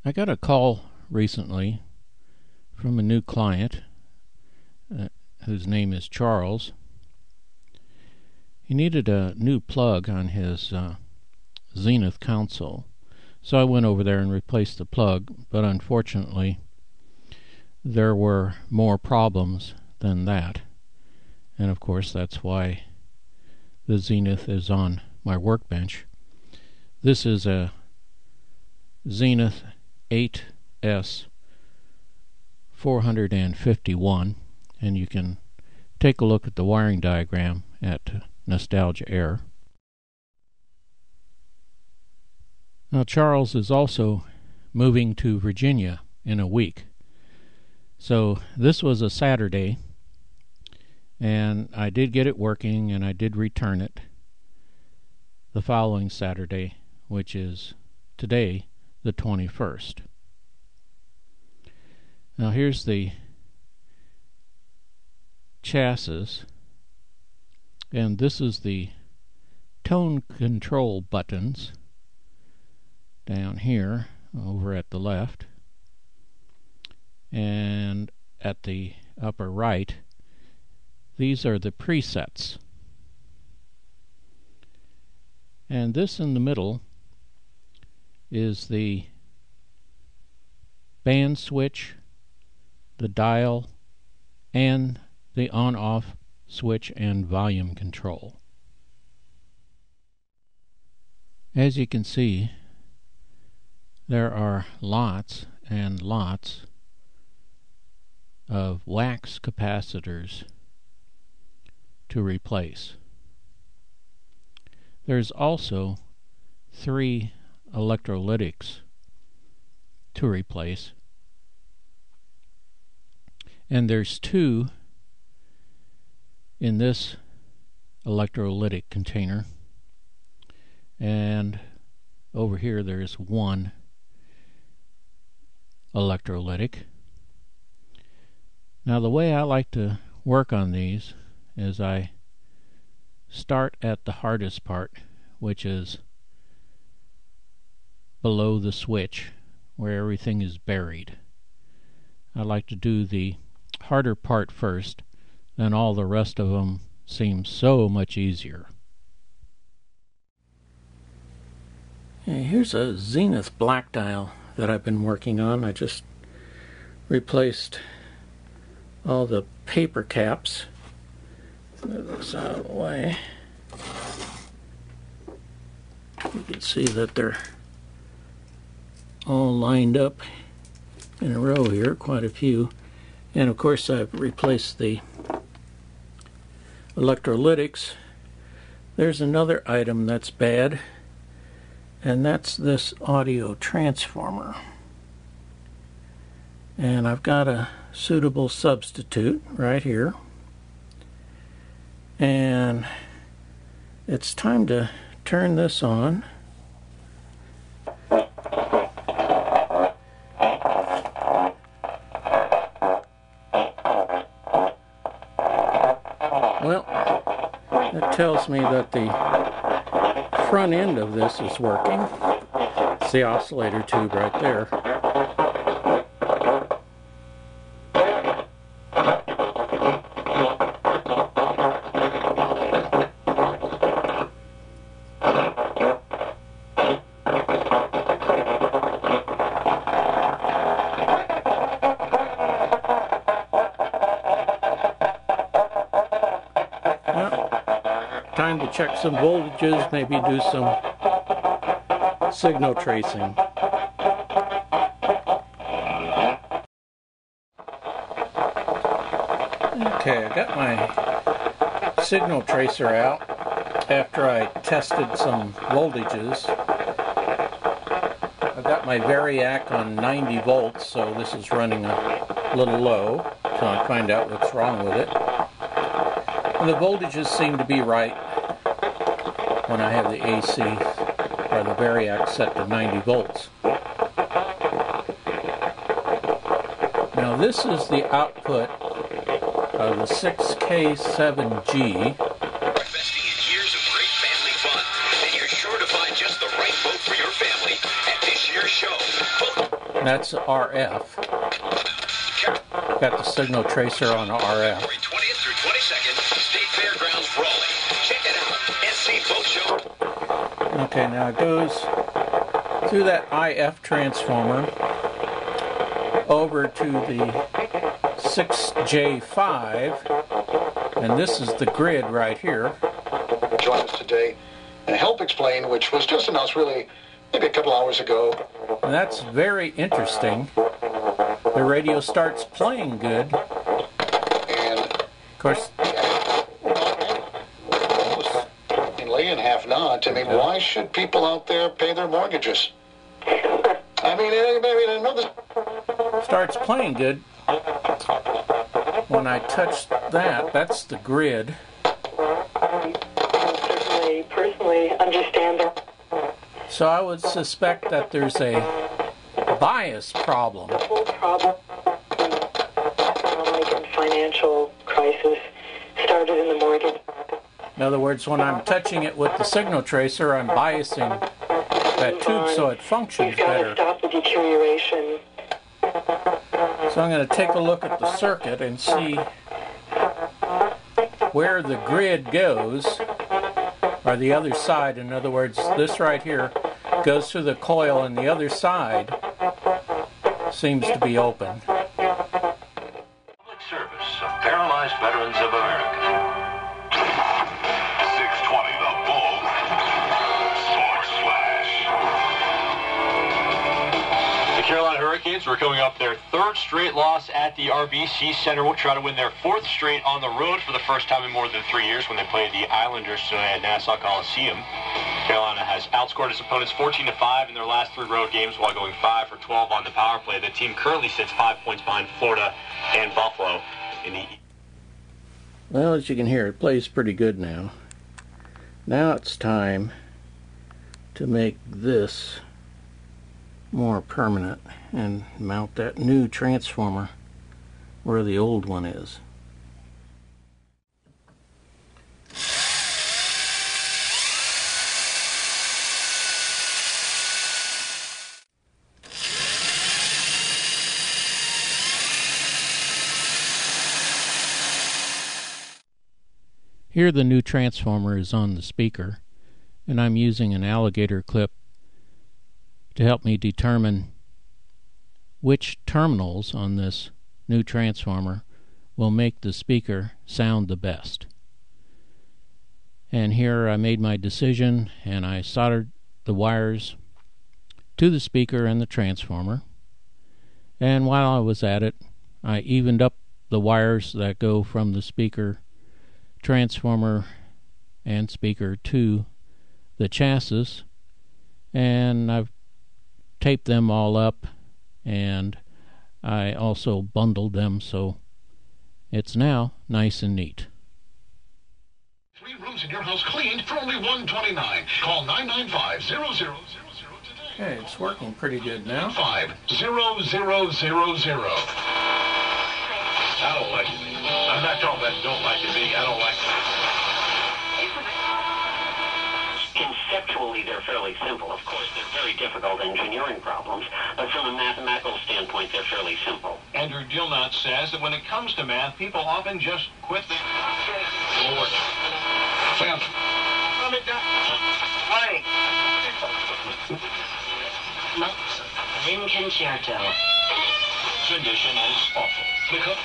I got a call recently from a new client whose name is Charles. He needed a new plug on his Zenith console, so I went over there and replaced the plug, but unfortunately there were more problems than that, and of course that's why the Zenith is on my workbench. This is a Zenith 8S 451, and you can take a look at the wiring diagram at Nostalgia Air. Now Charles is also moving to Virginia in a week, so this was a Saturday, and I did get it working and I did return it the following Saturday, which is today, the 21st. Now here's the chassis, and this is the tone control buttons down here over at the left, and at the upper right these are the presets, and this in the middle is the band switch, the dial, and the on-off switch and volume control. As you can see, there are lots and lots of wax capacitors to replace. There's also 3 electrolytics to replace, and there's 2 in this electrolytic container, and over here there's 1 electrolytic. Now the way I like to work on these is I start at the hardest part, which is below the switch where everything is buried. I like to do the harder part first, then all the rest of them seem so much easier. Here's a Zenith black dial that I've been working on. I just replaced all the paper caps. Move this out of the way. You can see that they're all lined up in a row here, quite a few. And of course I've replaced the electrolytics. There's another item that's bad, and that's this audio transformer. And I've got a suitable substitute right here. And it's time to turn this on. Well, it tells me that the front end of this is working. It's the oscillator tube right there. Time to check some voltages, maybe do some signal tracing. Okay, I got my signal tracer out after I tested some voltages. I've got my variac on 90 volts, so this is running a little low, so I find out what's wrong with it. And the voltages seem to be right when I have the AC or the variac set to 90 volts. Now this is the output of the 6K7G. Investing in years of great family fun, and you're sure to find just the right boat for your family at this year's show. That's RF. Got the signal tracer on RF. 20th through 22nd, State Fairgrounds Raleigh. Check it out. SC Boat Show. Okay, now it goes through that IF transformer over to the 6J5, and this is the grid right here. Join us today and help explain, which was just announced really maybe a couple hours ago. And that's very interesting. The radio starts playing good. And Of course, laying half not. I mean, why should people out there pay their mortgages? I mean, another starts playing good. When I touch that, that's the grid. Certainly, personally understand that. So I would suspect that there's a bias problem. The whole problem, economic and financial crisis, started in the mortgage. In other words, when I'm touching it with the signal tracer, I'm biasing that tube so it functions We've got better. to stop the deterioration. So I'm going to take a look at the circuit and see where the grid goes, or the other side. In other words, this right here goes through the coil, and the other side seems to be open. Public service of Paralyzed Veterans of America. 620 The Bull. Sports Flash. The Carolina Hurricanes were coming up their third straight loss at the RBC Center. Will try to win their fourth straight on the road for the first time in more than 3 years when they played the Islanders tonight at Nassau Coliseum. Carolina has outscored its opponents 14-5 in their last 3 road games while going 5 for 12 on the power play. The team currently sits 5 points behind Florida and Buffalo in the... Well, as you can hear, it plays pretty good now. Now it's time to make this more permanent and mount that new transformer where the old one is. Here the new transformer is on the speaker, and I'm using an alligator clip to help me determine which terminals on this new transformer will make the speaker sound the best. And here I made my decision, and I soldered the wires to the speaker and the transformer. And while I was at it, I evened up the wires that go from the speaker, transformer, and speaker to the chassis, and I've taped them all up, and I also bundled them so it's now nice and neat. 3 rooms in your house cleaned for only $129. Call 995-0000 today. Okay, it's working pretty good now. 5-0000. I don't like it. I'm not talking about don't like it. I don't like it. Conceptually, they're fairly simple. Of course, they're very difficult engineering problems, but from a mathematical standpoint, they're fairly simple. Andrew Gilnott says that when it comes to math, people often just quit the... Sam. In concerto. Condition is awful. Because...